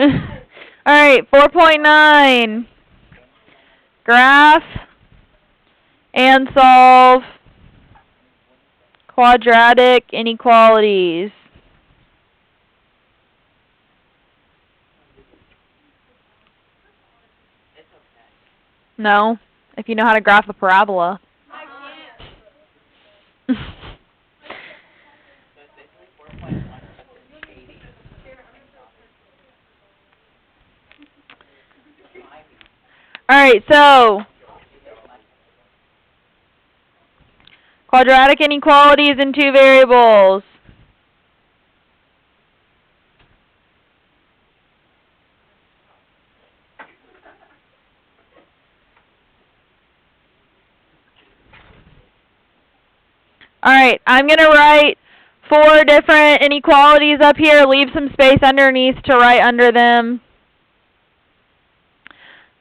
Alright, 4.9. Graph and solve quadratic inequalities. No, if you know how to graph a parabola. Alright, so quadratic inequalities in two variables. Alright, I'm going to write 4 different inequalities up here. Leave some space underneath to write under them.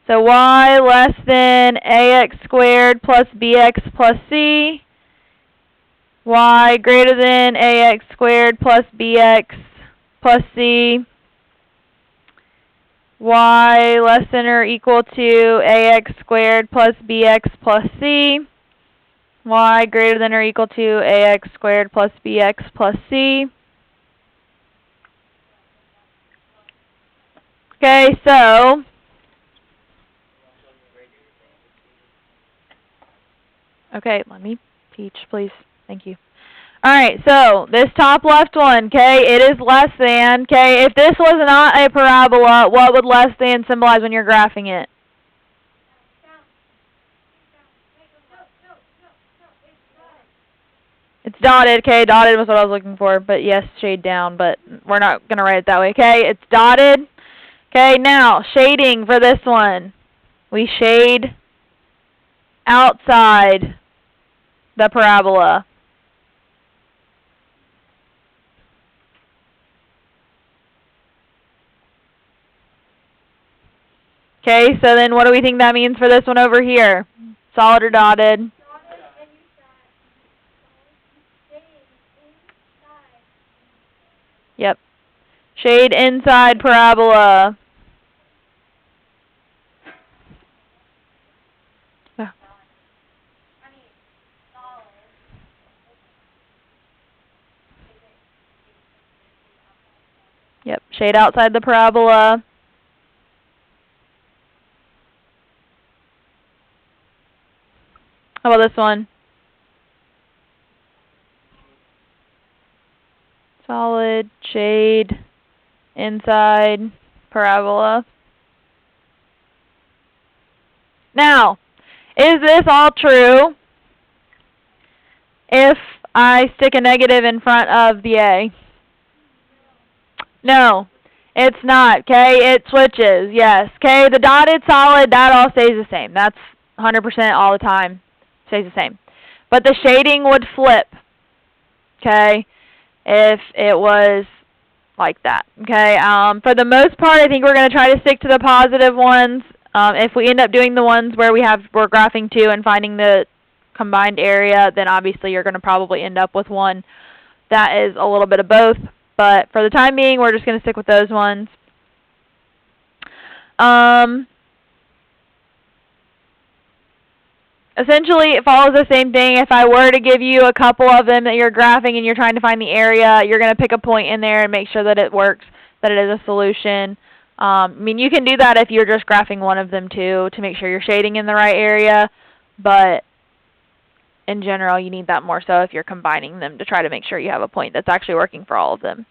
So y less than ax squared plus bx plus c. Y greater than ax squared plus bx plus c. Y less than or equal to ax squared plus bx plus c. Y greater than or equal to ax squared plus bx plus c. Okay, so okay, let me teach, please. Thank you. Alright, so this top left one, okay, it is less than, okay, if this was not a parabola, what would less than symbolize when you're graphing it? It's dotted, okay, dotted was what I was looking for, but yes, shade down, but we're not going to write it that way, okay, it's dotted. Okay, now, shading for this one. We shade outside the parabola. Okay, so then what do we think that means for this one over here? Solid or dotted? Yep. Shade inside parabola. Yep, shade outside the parabola. How about this one? Solid, shade, inside, parabola. Now, is this all true if I stick a negative in front of the A? No, it's not, okay? It switches, yes. Okay, the dotted solid, that all stays the same. That's 100% all the time. Stays the same. But the shading would flip, okay, if it was like that, okay? For the most part, I think we're going to try to stick to the positive ones. If we end up doing the ones where we're graphing 2 and finding the combined area, then obviously you're going to probably end up with one that is a little bit of both. But for the time being, we're just going to stick with those ones. Essentially, it follows the same thing. If I were to give you a couple of them that you're graphing and you're trying to find the area, you're going to pick a point in there and make sure that it works, that it is a solution. I mean, you can do that if you're just graphing one of them too, to make sure you're shading in the right area. But in general, you need that more so if you're combining them to try to make sure you have a point that's actually working for all of them.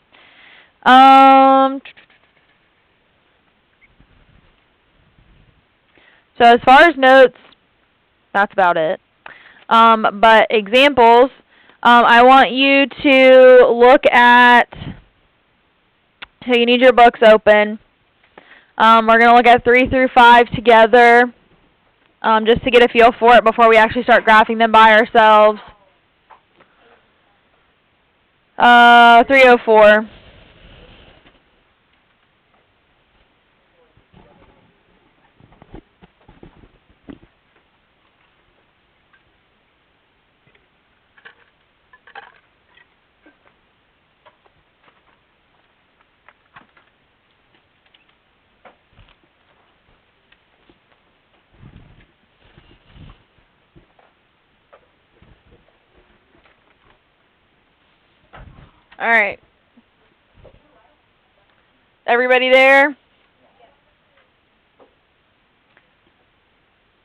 So as far as notes, that's about it. But examples, I want you to look at, so you need your books open. We're going to look at 3 through 5 together, just to get a feel for it before we actually start graphing them by ourselves. 304. Alright. Everybody there?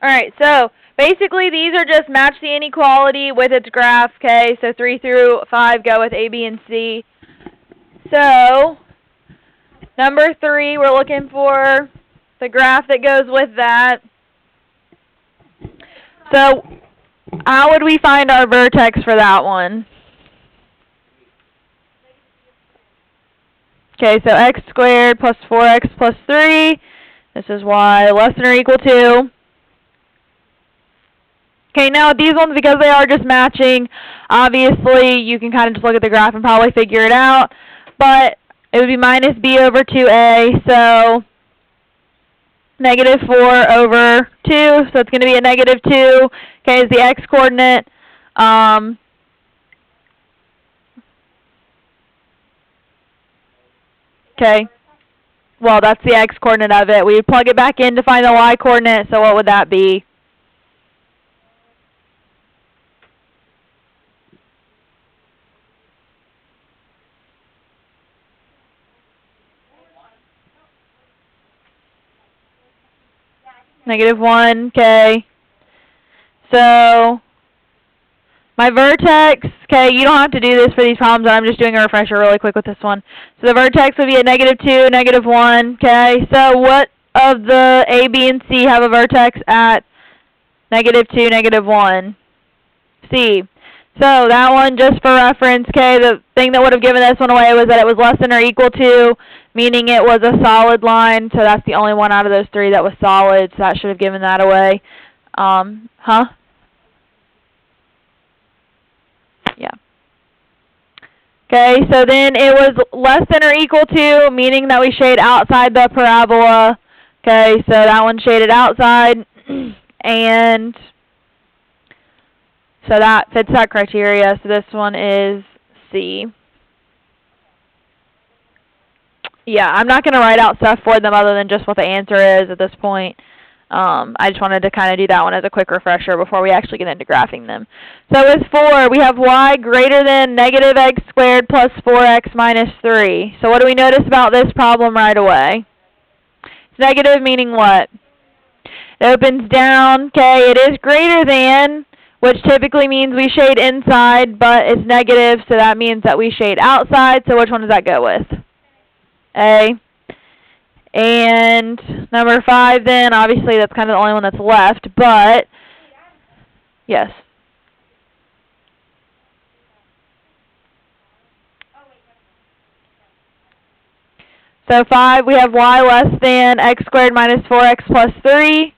Alright, so basically these are just match the inequality with its graph, okay? So 3 through 5 go with A, B, and C. So, number 3, we're looking for the graph that goes with that. So, how would we find our vertex for that one? Okay, so x squared plus 4x plus 3. This is y less than or equal to. Okay, now these ones, because they are just matching, obviously you can kind of just look at the graph and probably figure it out. But it would be minus b over 2a, so negative 4 over 2, so it's going to be a negative 2. Okay, is the x-coordinate. Okay, well, that's the x-coordinate of it. We would plug it back in to find the y-coordinate, so what would that be? Negative 1, okay. So, my vertex, okay, you don't have to do this for these problems, I'm just doing a refresher really quick with this one. So the vertex would be at negative 2, negative 1, okay. So what of the A, B, and C have a vertex at negative 2, negative 1? C. So that one, just for reference, okay, the thing that would have given this one away was that it was less than or equal to, meaning it was a solid line, so that's the only one out of those 3 that was solid, so that should have given that away. Yeah. Okay, so then it was less than or equal to, meaning that we shade outside the parabola. Okay, so that one shaded outside, and so that fits that criteria, so this one is C. Yeah, I'm not going to write out stuff for them other than just what the answer is at this point. I just wanted to kind of do that one as a quick refresher before we actually get into graphing them. So with 4, we have y greater than negative x squared plus 4x minus 3. So what do we notice about this problem right away? It's negative, meaning what? It opens down. Okay, it is greater than, which typically means we shade inside, but it's negative, so that means that we shade outside. So which one does that go with? A. And number 5 then, obviously that's kind of the only one that's left, but yes. So 5, we have y less than x squared minus 4x plus 3.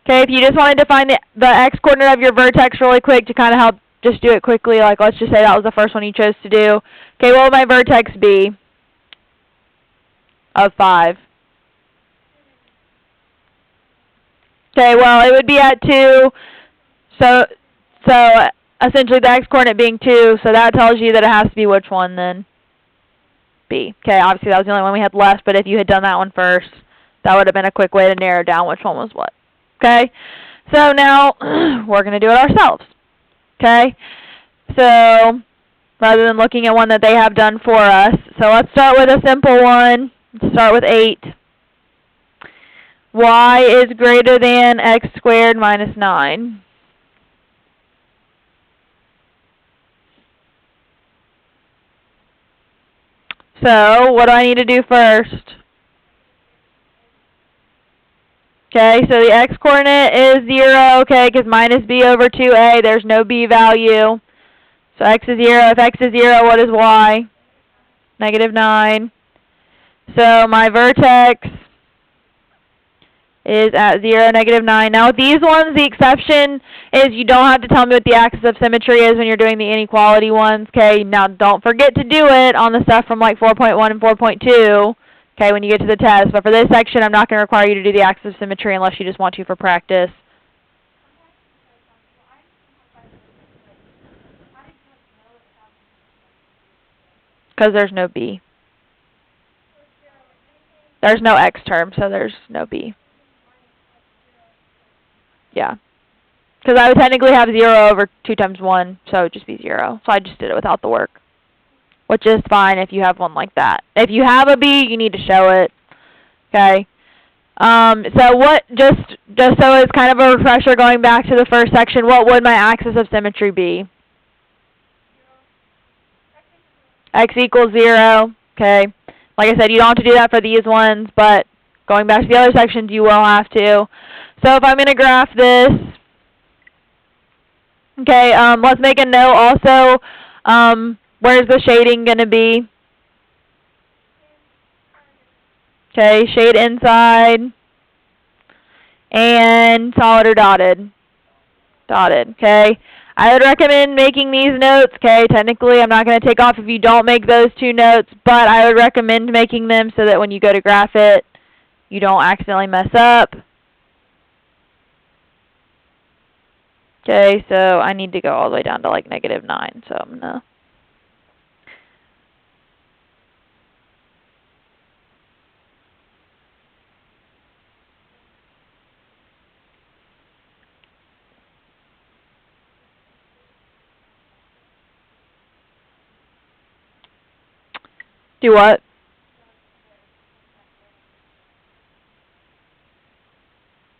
Okay, if you just wanted to find the x-coordinate of your vertex really quick to kind of help just do it quickly, like let's just say that was the first one you chose to do. Okay, what would my vertex be of 5? Okay, well, it would be at 2, so essentially the x-coordinate being 2, so that tells you that it has to be which one then? B. Okay, obviously that was the only one we had left, but if you had done that one first, that would have been a quick way to narrow down which one was what. Okay, so now we're going to do it ourselves. Okay, so rather than looking at one that they have done for us, so let's start with a simple one. Let's start with 8. Y is greater than x squared minus 9. So, what do I need to do first? Okay, so the x-coordinate is 0, okay, because minus b over 2a, there's no b value. So x is 0. If x is 0, what is y? Negative 9. So my vertex is at 0, negative 9. Now with these ones, the exception is you don't have to tell me what the axis of symmetry is when you're doing the inequality ones. Okay, now don't forget to do it on the stuff from like 4.1 and 4.2, okay, when you get to the test. But for this section, I'm not going to require you to do the axis of symmetry unless you just want to for practice. Because there's no b. There's no x term, so there's no b. Yeah. Because I would technically have 0 over 2 times 1, so it would just be 0. So I just did it without the work. which is fine if you have one like that. If you have a B, you need to show it. Okay. So what, just so it's kind of a refresher going back to the first section, what would my axis of symmetry be? X equals 0. Okay. Like I said, you don't have to do that for these ones, but going back to the other sections, you will have to. So if I'm going to graph this, okay, let's make a note also. Where's the shading going to be? Okay, shade inside. And solid or dotted? Dotted, okay. I would recommend making these notes, okay. Technically, I'm not going to take off if you don't make those two notes, but I would recommend making them so that when you go to graph it, you don't accidentally mess up. Okay, so I need to go all the way down to like -9, so I'm going to... Do what?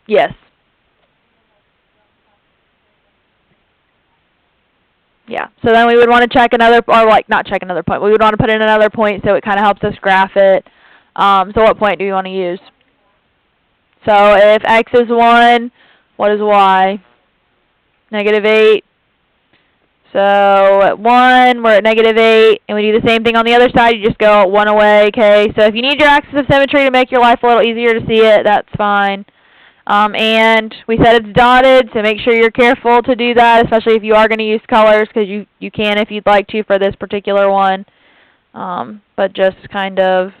Yes. Yeah. So then we would want to check another, or like not check another point. We would want to put in another point so it kind of helps us graph it. So what point do you want to use? So if x is 1, what is y? -8. So at 1, we're at -8, and we do the same thing on the other side. You just go 1 away, okay? So if you need your axis of symmetry to make your life a little easier to see it, that's fine. And we said it's dotted, so make sure you're careful to do that, especially if you are going to use colors, because you can if you'd like to for this particular one. But just kind of,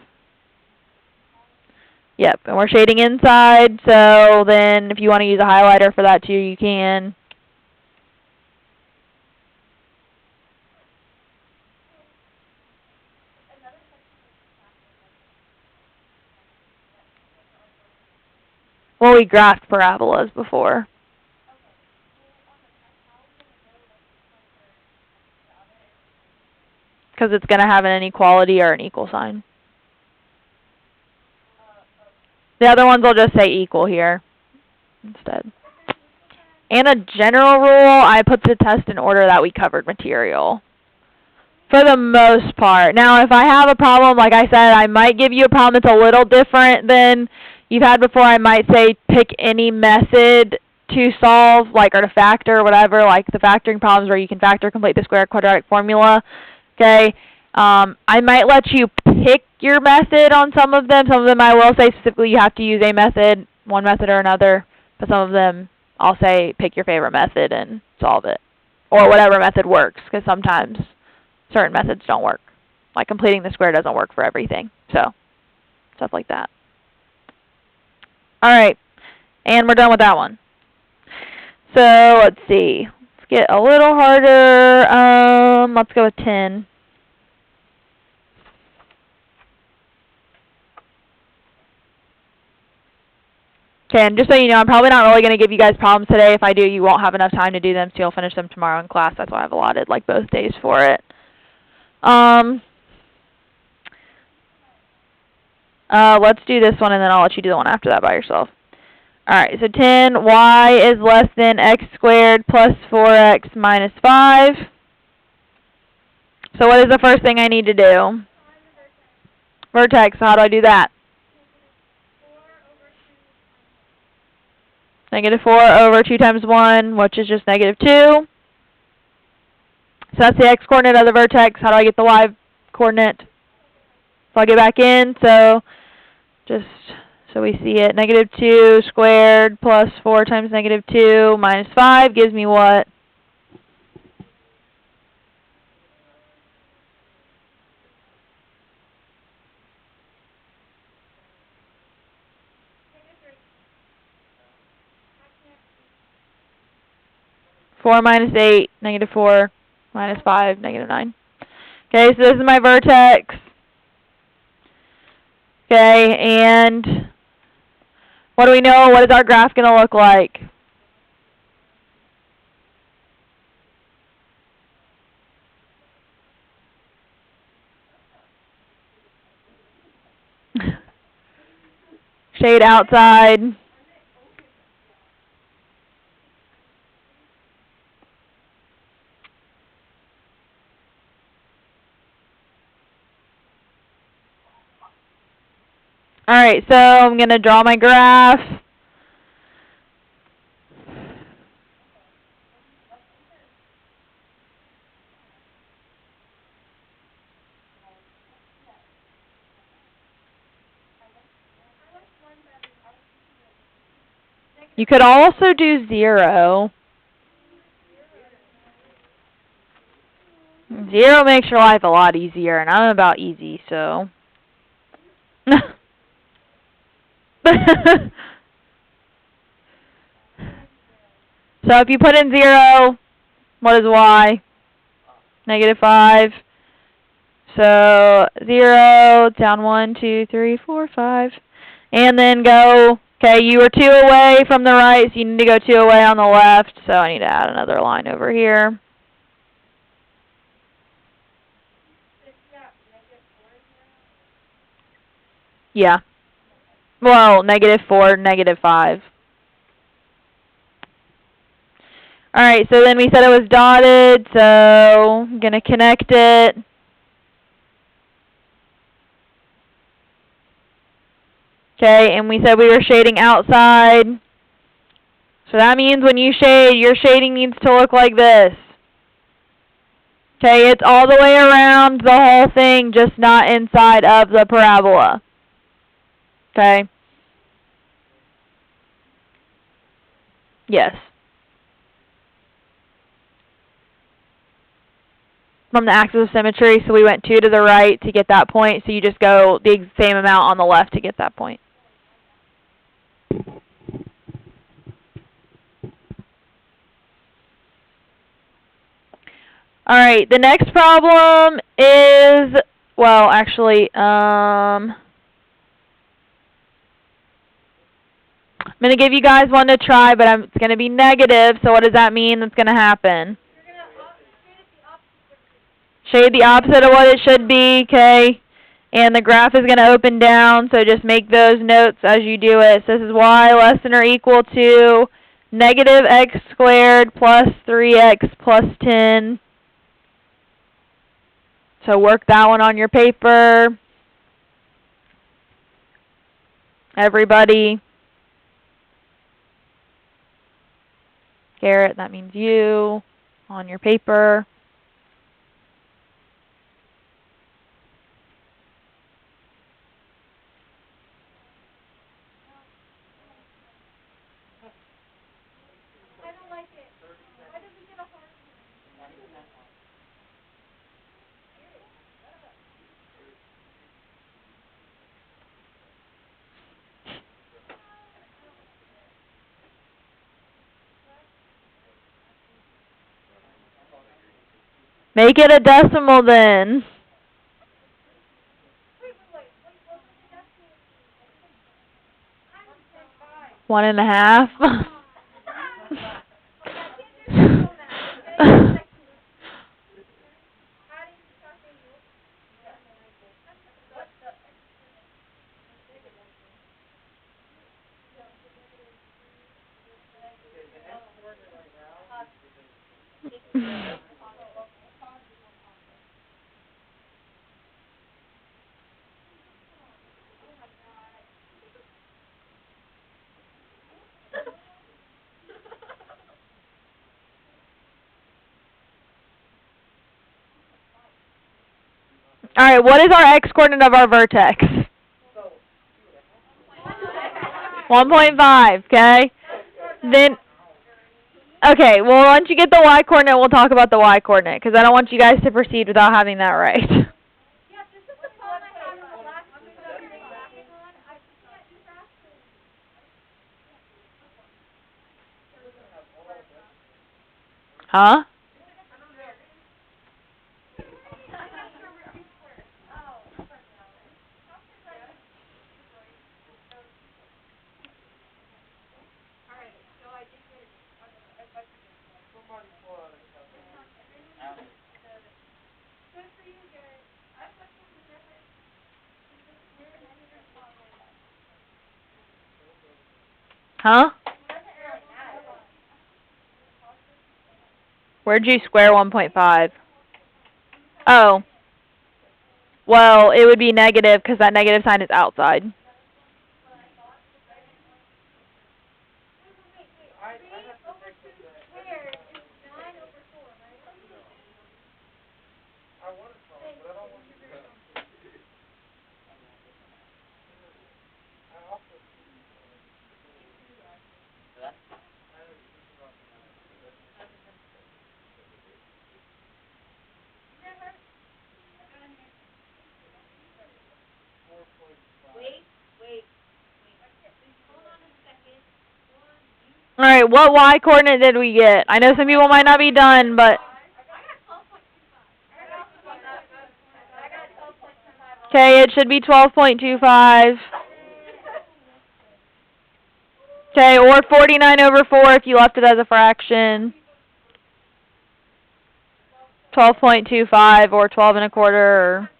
yep, and we're shading inside, so then if you want to use a highlighter for that too, you can. Well, we graphed parabolas before. Because it's going to have an inequality or an equal sign. The other ones will just say equal here instead. And a general rule, I put the test in order that we covered material. For the most part. Now, if I have a problem, like I said, I might give you a problem that's a little different than you've had before. I might say pick any method to solve, like, or to factor or whatever, like the factoring problems where you can factor, complete the square quadratic formula. Okay. I might let you pick your method on some of them. Some of them I will say specifically you have to use a method, one method or another. But some of them I'll say pick your favorite method and solve it. Or whatever method works, because sometimes certain methods don't work. Like completing the square doesn't work for everything. So, stuff like that. Alright, and we're done with that one. So, let's see. Let's get a little harder. Let's go with 10. Okay, and just so you know, I'm probably not really going to give you guys problems today. If I do, you won't have enough time to do them, so you'll finish them tomorrow in class. That's why I've allotted like both days for it. Let's do this one, and then I'll let you do the one after that by yourself. Alright, so 10, y is less than x squared plus 4x minus 5. So what is the first thing I need to do? Vertex, so how do I do that? -4 over 2 times 1, which is just -2. So that's the x-coordinate of the vertex. How do I get the y-coordinate? So I'll get back in, so just so we see it. -2 squared plus 4 times -2 minus 5 gives me what? -4 minus 8, -4 minus 5, -9. Okay, so this is my vertex. Okay, and what do we know? What is our graph going to look like? Shade outside. Alright, so I'm going to draw my graph. You could also do 0. 0 makes your life a lot easier, and I'm about easy, so. So if you put in 0, what is y? -5. So 0, down 1, 2, 3, 4, 5. And then go, okay, you were 2 away from the right, so you need to go 2 away on the left. So I need to add another line over here. Yeah. Well, -4, -5. Alright, so then we said it was dotted, so I'm going to connect it. Okay, and we said we were shading outside. So that means when you shade, your shading needs to look like this. Okay, it's all the way around the whole thing, just not inside of the parabola. Okay? Yes. From the axis of symmetry, so we went 2 to the right to get that point, so you just go the same amount on the left to get that point. Alright, the next problem is, well, actually, I'm going to give you guys one to try, but it's going to be negative, so what does that mean that's going to happen? Shade the opposite of what it should be, okay? And the graph is going to open down, so just make those notes as you do it. So this is y less than or equal to -x squared plus 3x plus 10. So work that one on your paper. Everybody. Garrett, that means you, on your paper. Make it a decimal then. One and a half. Alright, what is our x-coordinate of our vertex? 1.5, okay? Then, okay, well, once you get the y-coordinate, we'll talk about the y-coordinate, because I don't want you guys to proceed without having that right. Huh? Huh? Where'd you square 1.5? Oh. Well, it would be negative because that negative sign is outside. Alright, what y coordinate did we get? I know some people might not be done, but... Okay, it should be 12.25. Okay, or 49 over 4 if you left it as a fraction. 12.25 or 12 and a quarter. Or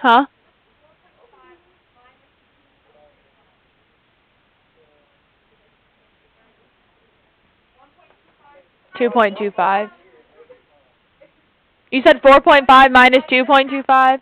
huh? 2.25. You said 4.5 minus 2.25?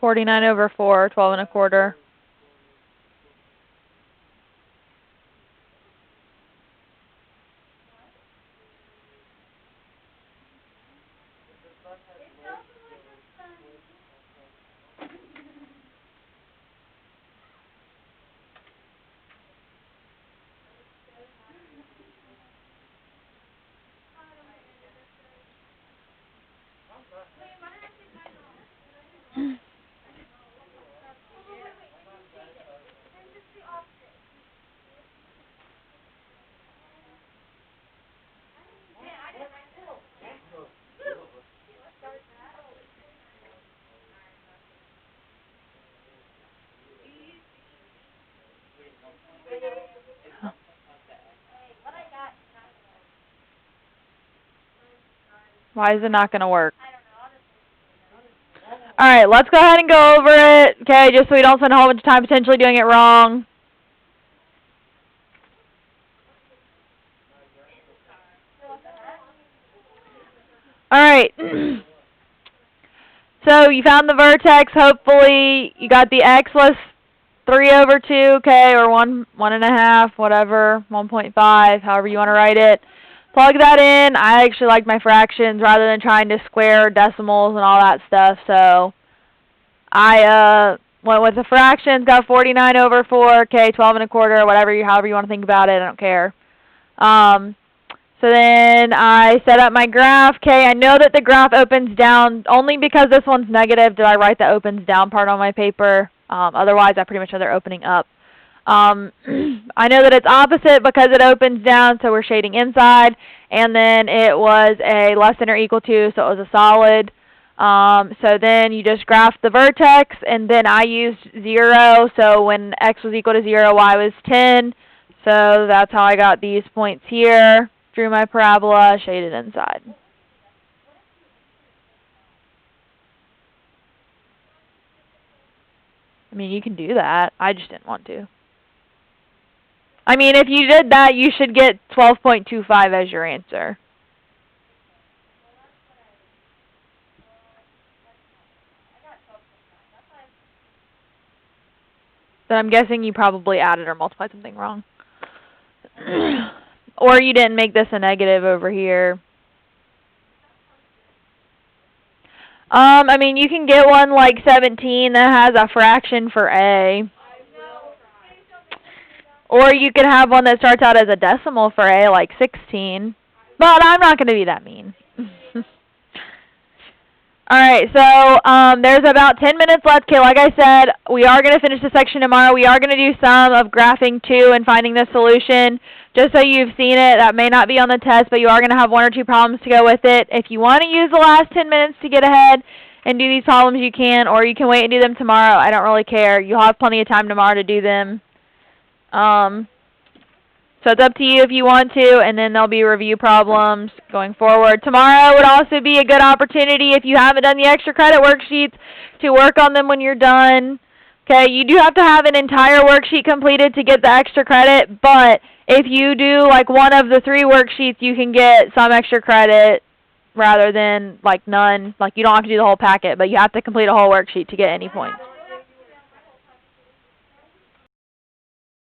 $49 over 4, 12 and a quarter. Why is it not going to work? Alright, let's go ahead and go over it, okay, just so we don't spend a whole bunch of time potentially doing it wrong. Alright, so you found the vertex, hopefully. You got the x less 3 over 2, okay, or 1.5, whatever, 1.5, however you want to write it. Plug that in. I actually like my fractions rather than trying to square decimals and all that stuff, so I went with the fractions, got 49 over 4, okay, 12.25, whatever, however you want to think about it, I don't care. So then I set up my graph. Okay, I know that the graph opens down. Only because this one's negative did I write the opens down part on my paper. Otherwise, I pretty much know they're opening up. I know that it's opposite because it opens down, so we're shading inside. And then it was a less than or equal to, so it was a solid. So then you just graph the vertex, and then I used 0. So when x was equal to 0, y was 10. So that's how I got these points here. Drew my parabola, shaded inside. I mean, you can do that. I just didn't want to. I mean, if you did that, you should get 12.25 as your answer. Then I'm guessing you probably added or multiplied something wrong. Or you didn't make this a negative over here. I mean, you can get one like 17 that has a fraction for A. Or you could have one that starts out as a decimal for A, like 16. But I'm not going to be that mean. Alright, so there's about 10 minutes left. Okay, like I said, we are going to finish the section tomorrow. We are going to do some of graphing 2 and finding the solution. Just so you've seen it, that may not be on the test, but you are going to have 1 or 2 problems to go with it. If you want to use the last 10 minutes to get ahead and do these problems, you can, or you can wait and do them tomorrow. I don't really care. You'll have plenty of time tomorrow to do them. So it's up to you if you want to, and then there'll be review problems going forward. Tomorrow would also be a good opportunity, if you haven't done the extra credit worksheets, to work on them when you're done. Okay, you do have to have an entire worksheet completed to get the extra credit, but if you do like one of the 3 worksheets, you can get some extra credit rather than like none. Like you don't have to do the whole packet, but you have to complete a whole worksheet to get any points.